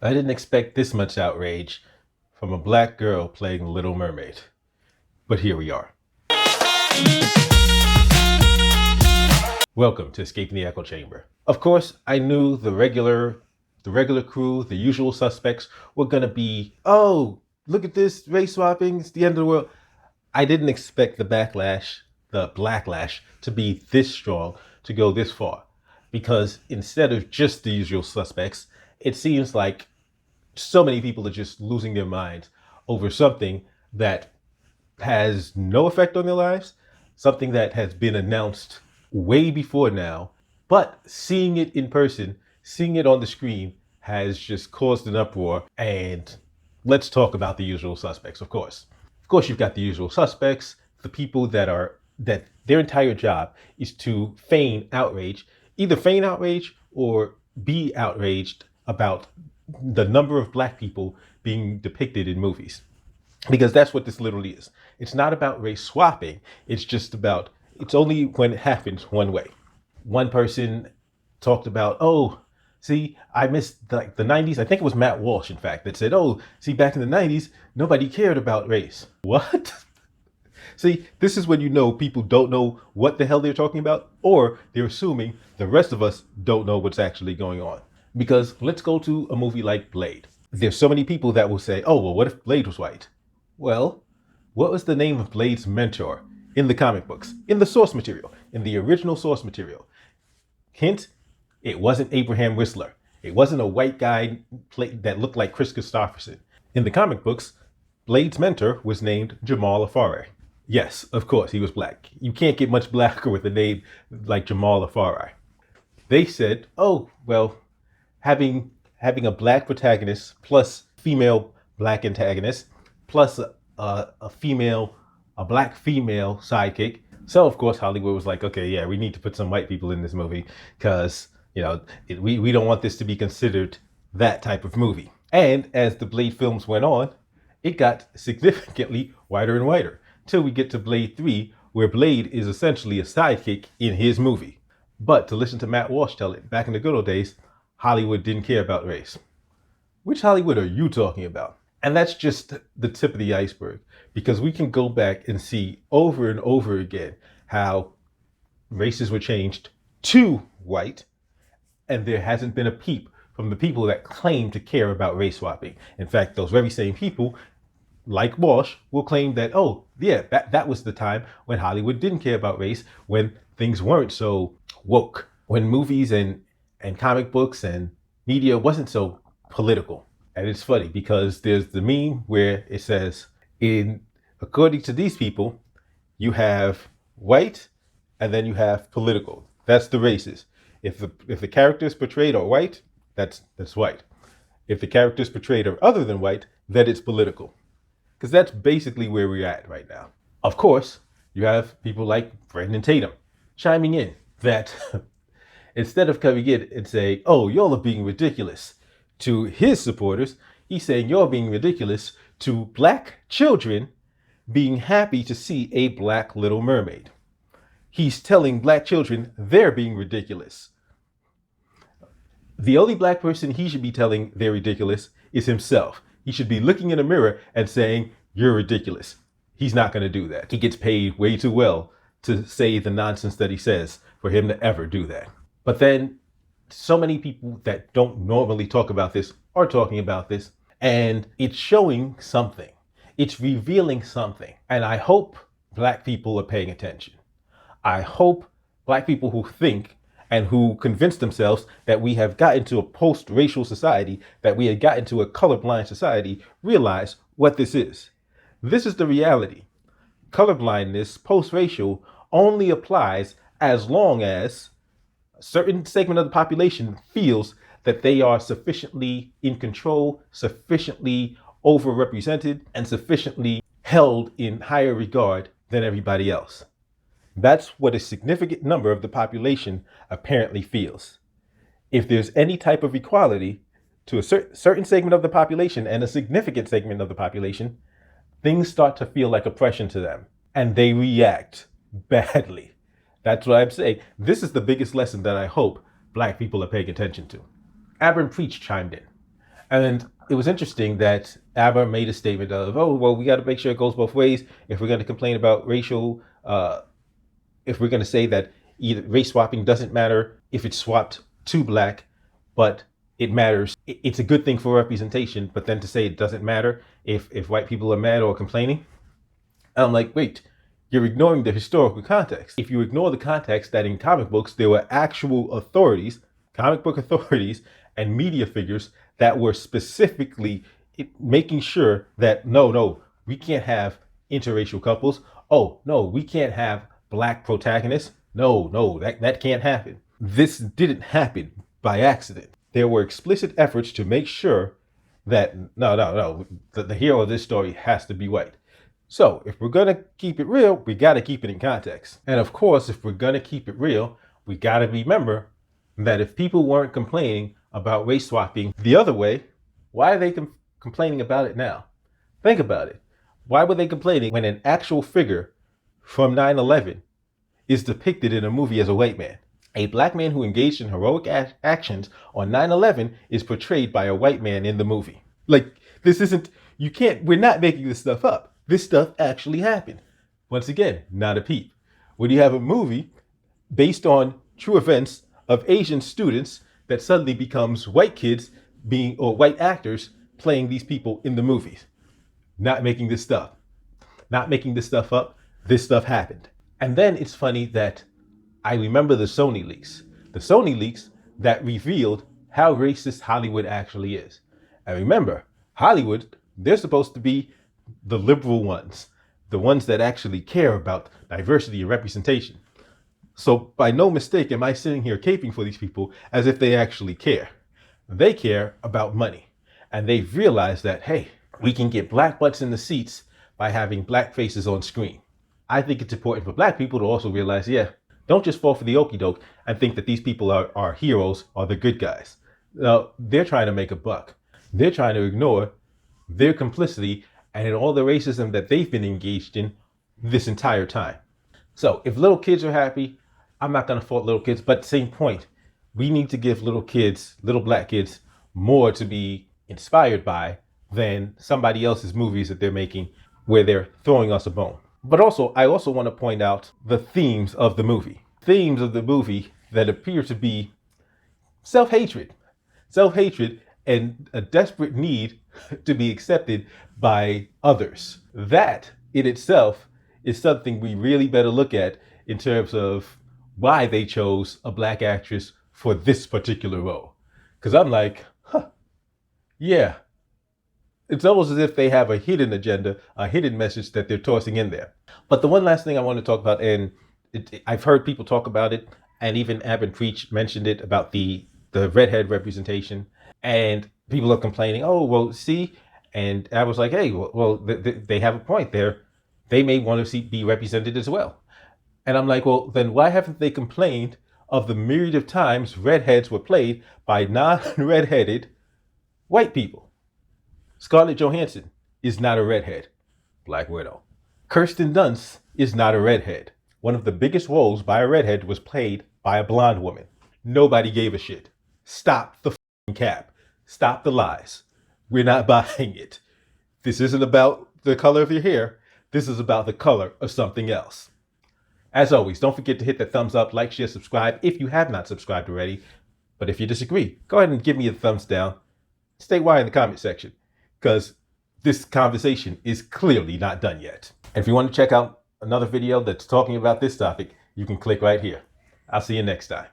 I didn't expect this much outrage from a black girl playing Little Mermaid. But here we are. Welcome to Escaping the Echo Chamber. Of course, I knew the regular crew, the usual suspects, were gonna be, oh, look at this, race swapping, it's the end of the world. I didn't expect the blacklash, to be this strong, to go this far. Because instead of just the usual suspects, it seems like so many people are just losing their minds over something that has no effect on their lives, something that has been announced way before now, but seeing it in person, seeing it on the screen has just caused an uproar. And let's talk about the usual suspects, of course. Of course, you've got the usual suspects, the people that their entire job is to feign outrage, either feign outrage or be outraged about the number of black people being depicted in movies. Because that's what this literally is. It's not about race swapping. It's only when it happens one way. One person talked about, oh, see, I missed like the 90s. I think it was Matt Walsh, in fact, that said, oh, see, back in the 90s, nobody cared about race. What? See, this is when you know people don't know what the hell they're talking about, or they're assuming the rest of us don't know what's actually going on. Because let's go to a movie like Blade. There's so many people that will say, oh, well, what if Blade was white? Well, what was the name of Blade's mentor in the comic books, in the source material, in the original source material? Hint, it wasn't Abraham Whistler. It wasn't a white guy that looked like Chris Christopherson. In the comic books, Blade's mentor was named Jamal Afari. Yes, of course, he was black. You can't get much blacker with a name like Jamal Afari. They said, oh, well, having a black protagonist plus female black antagonist plus a black female sidekick. So of course Hollywood was like, okay, yeah, we need to put some white people in this movie because we don't want this to be considered that type of movie. And as the Blade films went on, it got significantly whiter and whiter till we get to Blade 3, where Blade is essentially a sidekick in his movie. But to listen to Matt Walsh tell it, back in the good old days, Hollywood didn't care about race. Which Hollywood are you talking about? And that's just the tip of the iceberg, because we can go back and see over and over again how races were changed to white, and there hasn't been a peep from the people that claim to care about race swapping. In fact, those very same people, like Walsh, will claim that, oh, yeah, that was the time when Hollywood didn't care about race, when things weren't so woke, when movies and comic books and media wasn't so political. And it's funny because there's the meme where it says, according to these people, you have white and then you have political. That's the races. If the characters portrayed are white, that's white. If the characters portrayed are other than white, then it's political. Because that's basically where we're at right now. Of course, you have people like Brandon Tatum chiming in that instead of coming in and saying, oh, y'all are being ridiculous to his supporters, he's saying you're being ridiculous to black children being happy to see a black Little Mermaid. He's telling black children they're being ridiculous. The only black person he should be telling they're ridiculous is himself. He should be looking in a mirror and saying, you're ridiculous. He's not going to do that. He gets paid way too well to say the nonsense that he says for him to ever do that. But then so many people that don't normally talk about this are talking about this, and it's showing something. It's revealing something. And I hope black people are paying attention. I hope black people who think and who convince themselves that we have gotten to a post-racial society, that we have gotten to a colorblind society, realize what this is. This is the reality. Colorblindness, post-racial, only applies as long as a certain segment of the population feels that they are sufficiently in control, sufficiently overrepresented, and sufficiently held in higher regard than everybody else. That's what a significant number of the population apparently feels. If there's any type of equality to a certain segment of the population and a significant segment of the population, things start to feel like oppression to them, and they react badly. That's what I'm saying. This is the biggest lesson that I hope black people are paying attention to. Abram Preach chimed in, And it was interesting that ABBA made a statement of, oh, well, we got to make sure it goes both ways. If we're going to complain about racial, if we're going to say that either race swapping doesn't matter if it's swapped to black, but it matters. It's a good thing for representation, but then to say it doesn't matter if white people are mad or complaining. And I'm like, wait, you're ignoring the historical context. If you ignore the context that in comic books, there were actual authorities, comic book authorities, and media figures that were specifically making sure that, no, we can't have interracial couples. Oh, no, we can't have black protagonists. No, that can't happen. This didn't happen by accident. There were explicit efforts to make sure that, no, the hero of this story has to be white. So if we're going to keep it real, we got to keep it in context. And of course, if we're going to keep it real, we got to remember that if people weren't complaining about race swapping the other way, why are they complaining about it now? Think about it. Why were they complaining when an actual figure from 9/11 is depicted in a movie as a white man? A black man who engaged in heroic actions on 9/11 is portrayed by a white man in the movie. Like, this isn't, we're not making this stuff up. This stuff actually happened. Once again, not a peep. When you have a movie based on true events of Asian students that suddenly becomes white kids or white actors playing these people in the movies. Not making this stuff. Not making this stuff up. This stuff happened. And then it's funny that I remember the Sony leaks. The Sony leaks that revealed how racist Hollywood actually is. And remember, Hollywood, they're supposed to be the liberal ones, the ones that actually care about diversity and representation. So by no mistake am I sitting here caping for these people as if they actually care. They care about money. And they've realized that, hey, we can get black butts in the seats by having black faces on screen. I think it's important for black people to also realize, don't just fall for the okie doke and think that these people are heroes or the good guys. No, they're trying to make a buck. They're trying to ignore their complicity and in all the racism that they've been engaged in this entire time. So if little kids are happy, I'm not going to fault little kids, but same point. We need to give little black kids, more to be inspired by than somebody else's movies that they're making where they're throwing us a bone. But I also want to point out the themes of the movie. Themes of the movie that appear to be self-hatred and a desperate need to be accepted by others. That in itself is something we really better look at in terms of why they chose a black actress for this particular role. Because I'm like, yeah. It's almost as if they have a hidden agenda, a hidden message that they're tossing in there. But the one last thing I want to talk about, and I've heard people talk about it, and even Ab and Preach mentioned it about the redhead representation, and people are complaining, oh, well, see, and I was like, hey, well, they have a point there. They may want to be represented as well. And I'm like, well, then why haven't they complained of the myriad of times redheads were played by non-redheaded white people? Scarlett Johansson is not a redhead. Black Widow. Kirsten Dunst is not a redhead. One of the biggest roles by a redhead was played by a blonde woman. Nobody gave a shit. Stop the cap. Stop the lies. We're not buying it. This isn't about the color of your hair. This is about the color of something else. As always, don't forget to hit the thumbs up, like, share, subscribe if you have not subscribed already. But if you disagree, go ahead and give me a thumbs down. State why in the comment section, because this conversation is clearly not done yet. And if you want to check out another video that's talking about this topic, you can click right here. I'll see you next time.